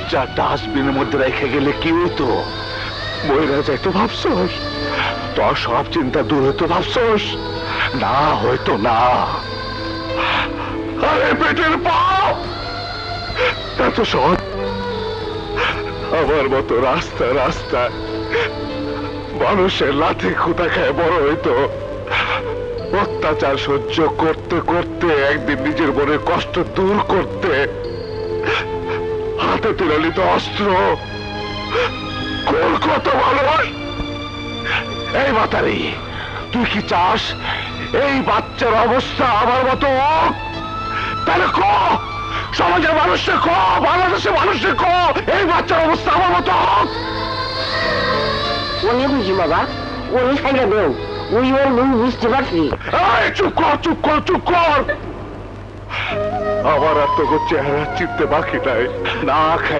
বাচ্চা ডাস্টবিনের মধ্যে রেখে গেলে কি হইতো? মহিলা যাইতো ভাবছস? তোর সব চিন্তা দূর হইতো ভাবছস? না, হয়তো না। আরে পেটের পাপ এত সহজ। আমার মতো রাস্তা রাস্তায় মানুষের লাঠি খুঁটা খায় বড় হইতো। অত্যাচার সহ্য করতে করতে একদিন নিজের মনের কষ্ট দূর করতে হাতে তুলে নিত অস্ত্র। কত মানুষ! এই মাতারি, তুই কি চাস এই বাচ্চার অবস্থা আমার মতো হোক? তাহলে ক সমাজের মানুষকে ক, বাংলাদেশের মানুষকে ক এই বাচ্চার অবস্থা আমার মতো হোক। অনেক বুঝি বাবা, ওই সাইডে দেও, ওই ওর মুখ বুঝতে পারছি। চুপ কর, চুপ কর, চুপ কর। আমার আর তোকে চেহারা চিনতে বাকি নাই। না